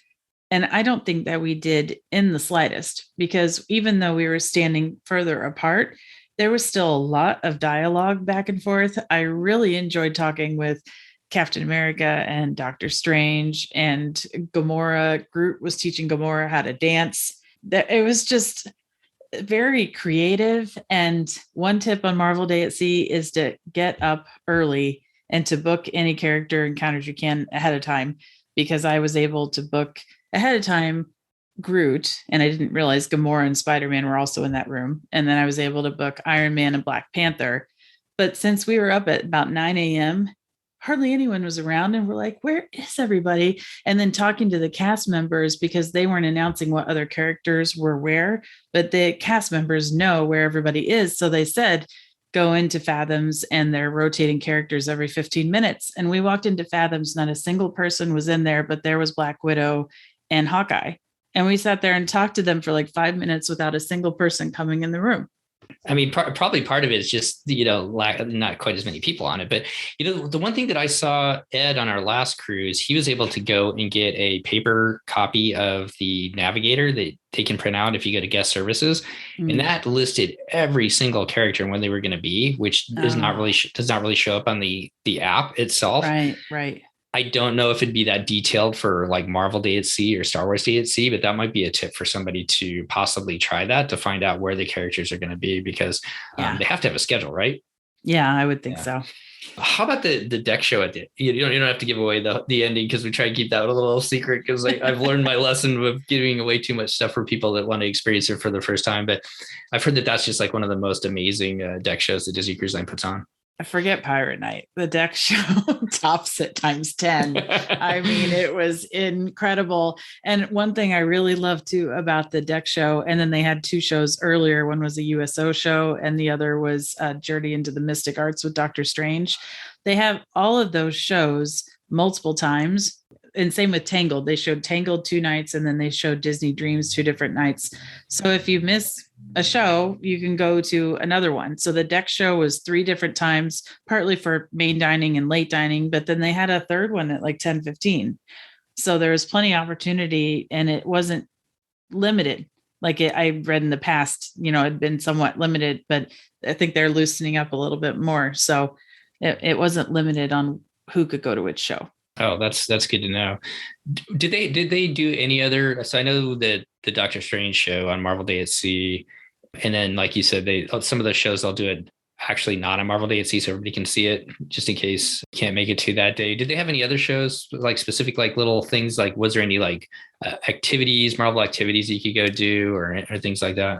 And I don't think that we did in the slightest, because even though we were standing further apart, there was still a lot of dialogue back and forth. I really enjoyed talking with Captain America and Doctor Strange and Gamora. Groot was teaching Gamora how to dance. It was just very creative. And one tip on Marvel Day at Sea is to get up early and to book any character encounters you can ahead of time, because I was able to book ahead of time Groot, and I didn't realize Gamora and Spider-Man were also in that room. And then I was able to book Iron Man and Black Panther. But since we were up at about 9 a.m., hardly anyone was around, and we're like, where is everybody? And then talking to the cast members, because they weren't announcing what other characters were where, but the cast members know where everybody is. So they said, go into Fathoms, and they're rotating characters every 15 minutes. And we walked into Fathoms, not a single person was in there, but there was Black Widow and Hawkeye. And we sat there and talked to them for like 5 minutes without a single person coming in the room. I mean, probably part of it is just, not quite as many people on it. But, the one thing that I saw Ed on our last cruise, he was able to go and get a paper copy of the Navigator that they can print out if you go to guest services. And that listed every single character and when they were going to be, which does not really show up on the app itself. Right. I don't know if it'd be that detailed for like Marvel Day at Sea or Star Wars Day at Sea, but that might be a tip for somebody to possibly try that to find out where the characters are going to be, because they have to have a schedule, right? Yeah, I would think so. How about the deck show at the you don't have to give away the ending, because we try to keep that a little secret, because I've learned my lesson of giving away too much stuff for people that want to experience it for the first time. But I've heard that that's just like one of the most amazing deck shows that Disney Cruise Line puts on. I forget Pirate Night. The deck show tops it times 10. I mean, it was incredible. And one thing I really loved too about the deck show, and then they had two shows earlier. One was a USO show, and the other was Journey into the Mystic Arts with Doctor Strange. They have all of those shows multiple times. And same with Tangled. They showed Tangled 2 nights, and then they showed Disney Dreams 2 different nights. So if you miss a show, you can go to another one. So the deck show was 3 different times, partly for main dining and late dining, but then they had a third one at like 10:15. So there was plenty of opportunity, and it wasn't limited. I read in the past, it had been somewhat limited, but I think they're loosening up a little bit more. So it wasn't limited on who could go to which show. Oh, that's good to know. Did they do any other? So I know that the Doctor Strange show on Marvel Day at Sea, and then like you said, some of those shows they'll do it actually not on Marvel Day at Sea, so everybody can see it just in case you can't make it to that day. Did they have any other shows like specific like little things? Like was there any like Marvel activities that you could go do or things like that?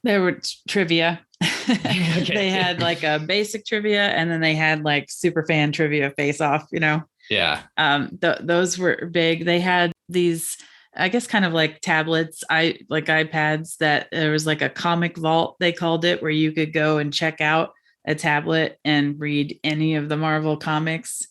There were trivia. Okay. They had like a basic trivia, and then they had like super fan trivia face off. Yeah. Those were big. They had these, I guess, kind of like tablets, like iPads, that there was like a comic vault, they called it, where you could go and check out a tablet and read any of the Marvel comics.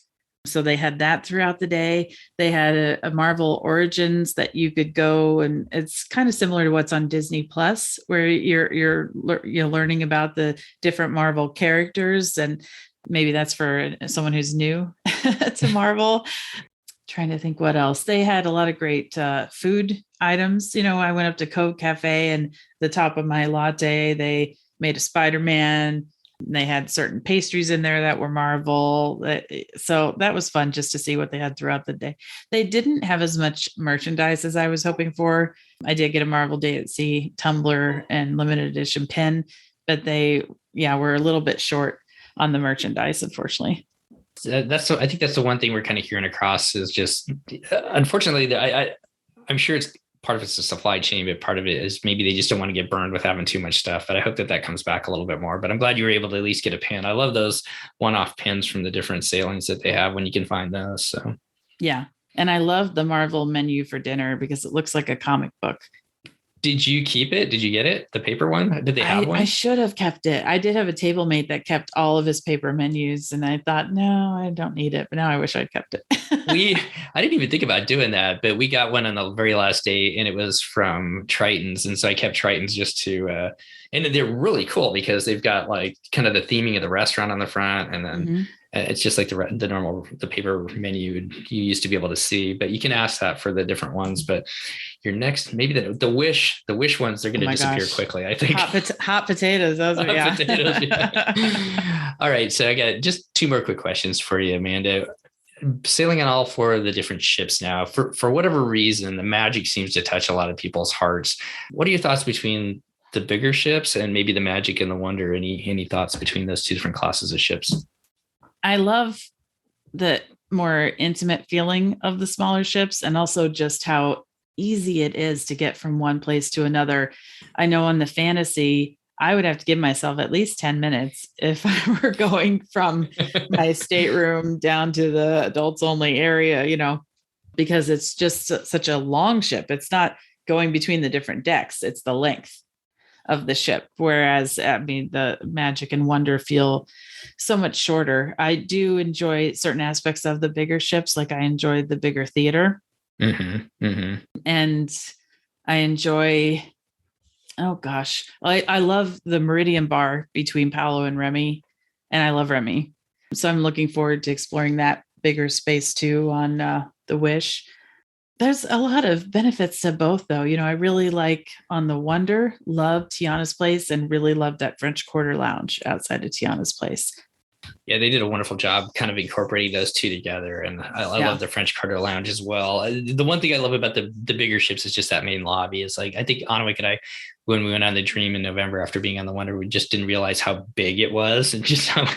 So they had that throughout the day. They had a Marvel Origins that you could go, and it's kind of similar to what's on Disney Plus, where you're learning about the different Marvel characters, and maybe that's for someone who's new to Marvel. Trying to think what else. They had a lot of great food items. I went up to Cove Cafe, and the top of my latte, they made a Spider-Man. They had certain pastries in there that were Marvel. So that was fun just to see what they had throughout the day. They didn't have as much merchandise as I was hoping for. I did get a Marvel Day at Sea tumbler and limited edition pin, but they were a little bit short on the merchandise, unfortunately. I think that's the one thing we're kind of hearing across is just, unfortunately, I'm sure it's part of it's the supply chain, but part of it is maybe they just don't want to get burned with having too much stuff. But I hope that comes back a little bit more. But I'm glad you were able to at least get a pin. I love those one-off pins from the different sailings that they have when you can find those. So yeah, and I love the Marvel menu for dinner because it looks like a comic book. Did you keep it? Did you get it? The paper one? Did they have one? I should have kept it. I did have a table mate that kept all of his paper menus, and I thought, no, I don't need it. But now I wish I'd kept it. I didn't even think about doing that, but we got one on the very last day, and it was from Triton's. And so I kept Triton's just to, and they're really cool because they've got like kind of the theming of the restaurant on the front. And then it's just like the normal, the paper menu you used to be able to see, but you can ask that for the different ones. But your next, maybe the wish ones, they're going to disappear quickly, I think. Hot potatoes. Those are, hot potatoes, yeah. All right. So I got just 2 more quick questions for you, Amanda. Sailing on all 4 of the different ships now, for whatever reason, the magic seems to touch a lot of people's hearts. What are your thoughts between the bigger ships and maybe the magic and the wonder? Any thoughts between those 2 different classes of ships? I love the more intimate feeling of the smaller ships, and also just how easy it is to get from one place to another. I know on the Fantasy, I would have to give myself at least 10 minutes if I were going from my stateroom down to the adults only area, because it's just such a long ship. It's not going between the different decks. It's the length of the ship. Whereas, the magic and wonder feel so much shorter. I do enjoy certain aspects of the bigger ships. Like I enjoyed the bigger theater. And I enjoy Oh gosh. I love the Meridian Bar between Paolo and Remy, and I love Remy. So I'm looking forward to exploring that bigger space too on the Wish. There's a lot of benefits to both though. I really like on the Wonder, love Tiana's Place and really love that French Quarter Lounge outside of Tiana's Place. Yeah, they did a wonderful job kind of incorporating those two together. And I love the French Quarter Lounge as well. The one thing I love about the bigger ships is just that main lobby. It's like, I think Anwick and I, when we went on the Dream in November after being on the Wonder, we just didn't realize how big it was and just how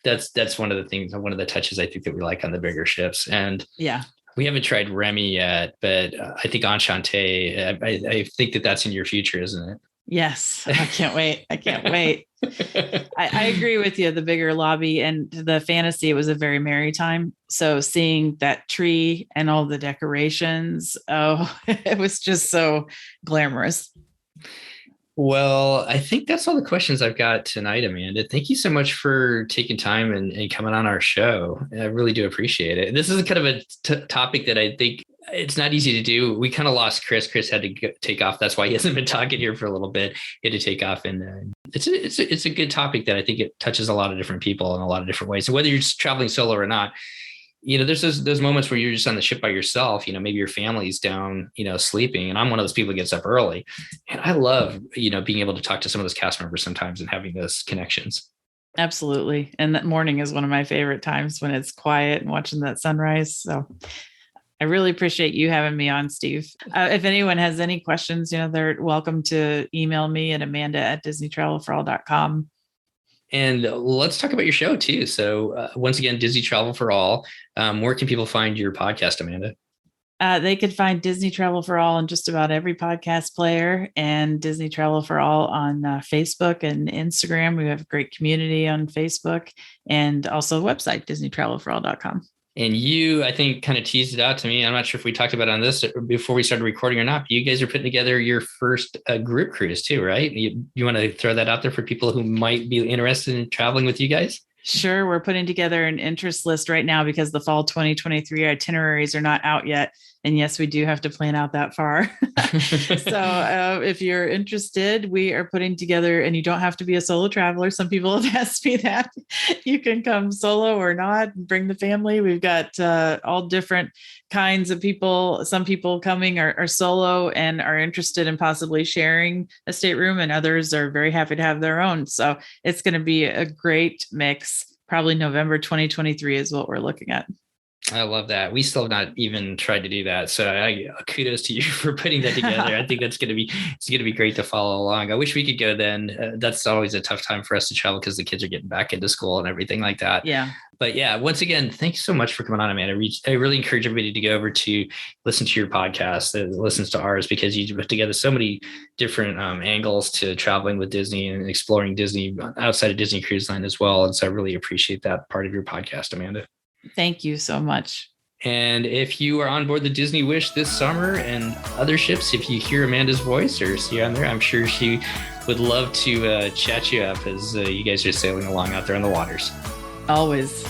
that's one of the things, one of the touches I think that we like on the bigger ships. And yeah, we haven't tried Remy yet, but I think Enchante, I think that's in your future, isn't it? Yes. I can't wait. I agree with you. The bigger lobby and the Fantasy, it was a very merry time. So seeing that tree and all the decorations, it was just so glamorous. Well, I think that's all the questions I've got tonight, Amanda. Thank you so much for taking time and coming on our show. I really do appreciate it. This is kind of a topic that I think it's not easy to do. We kind of lost Chris. Chris had to take off. That's why he hasn't been talking here for a little bit. He had to take off. And it's a good topic that I think it touches a lot of different people in a lot of different ways. So whether you're just traveling solo or not, there's those moments where you're just on the ship by yourself, maybe your family's down, sleeping. And I'm one of those people who gets up early. And I love, being able to talk to some of those cast members sometimes and having those connections. Absolutely. And that morning is one of my favorite times when it's quiet and watching that sunrise. So I really appreciate you having me on, Steve. If anyone has any questions, they're welcome to email me at amanda@disneytravelforall.com. And let's talk about your show too. So once again, Disney Travel for All. Where can people find your podcast, Amanda? They could find Disney Travel for All on just about every podcast player and Disney Travel for All on Facebook and Instagram. We have a great community on Facebook and also a website, disneytravelforall.com. And you, I think, kind of teased it out to me. I'm not sure if we talked about it on this before we started recording or not, but you guys are putting together your first group cruise too, right? You want to throw that out there for people who might be interested in traveling with you guys? Sure. We're putting together an interest list right now because the fall 2023 itineraries are not out yet. And yes, we do have to plan out that far. So if you're interested, we are putting together, and you don't have to be a solo traveler. Some people have asked me that. You can come solo or not, bring the family. We've got all different kinds of people. Some people coming are solo and are interested in possibly sharing a stateroom, and others are very happy to have their own. So it's going to be a great mix. Probably November 2023 is what we're looking at. I love that. We still have not even tried to do that. So kudos to you for putting that together. I think it's going to be great to follow along. I wish we could go then. That's always a tough time for us to travel because the kids are getting back into school and everything like that. Yeah. But yeah, once again, thanks so much for coming on, Amanda. I really encourage everybody to go over to listen to your podcast that listens to ours, because you put together so many different angles to traveling with Disney and exploring Disney outside of Disney Cruise Line as well. And so I really appreciate that part of your podcast, Amanda. Thank you so much. And if you are on board the Disney Wish this summer and other ships, if you hear Amanda's voice or see her on there, I'm sure she would love to chat you up as you guys are sailing along out there on the waters. Always.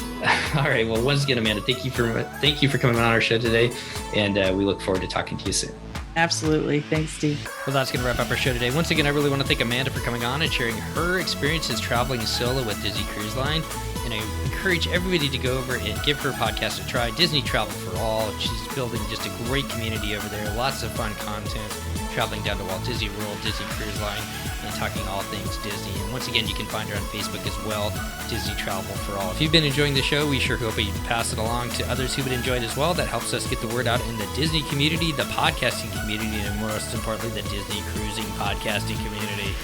All right. Well, once again, Amanda, thank you for coming on our show today. And we look forward to talking to you soon. Absolutely. Thanks, Steve. Well, that's going to wrap up our show today. Once again, I really want to thank Amanda for coming on and sharing her experiences traveling solo with Disney Cruise Line. And I encourage everybody to go over and give her podcast a try, Disney Travel for All. She's building just a great community over there. Lots of fun content, traveling down to Walt Disney World, Disney Cruise Line, and talking all things Disney. And once again, you can find her on Facebook as well, Disney Travel for All. If you've been enjoying the show, we sure hope you pass it along to others who would enjoy it as well. That helps us get the word out in the Disney community, the podcasting community, and most importantly, the Disney cruising podcasting community.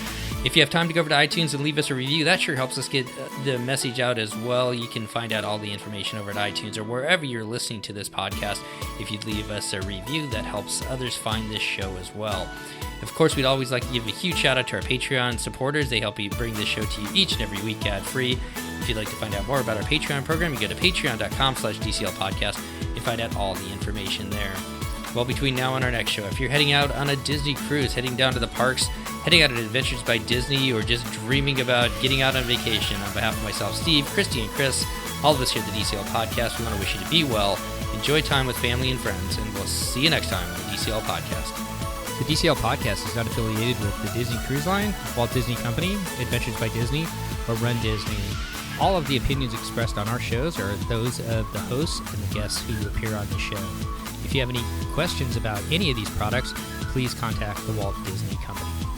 If you have time to go over to iTunes and leave us a review, that sure helps us get the message out as well. You can find out all the information over at iTunes or wherever you're listening to this podcast. If you'd leave us a review, that helps others find this show as well. Of course, we'd always like to give a huge shout out to our Patreon supporters. They help you bring this show to you each and every week ad-free. If you'd like to find out more about our Patreon program, you go to patreon.com/DCL podcast and find out all the information there. Well, between now and our next show, if you're heading out on a Disney cruise, heading down to the parks, heading out on Adventures by Disney, or just dreaming about getting out on vacation, on behalf of myself, Steve, Christy, and Chris, all of us here at the DCL Podcast, we want to wish you to be well, enjoy time with family and friends, and we'll see you next time on the DCL Podcast. The DCL podcast is not affiliated with the Disney Cruise Line, Walt Disney Company, Adventures by Disney, or Run Disney. All of the opinions expressed on our shows are those of the hosts and the guests who appear on the show. If you have any questions about any of these products, please contact the Walt Disney Company.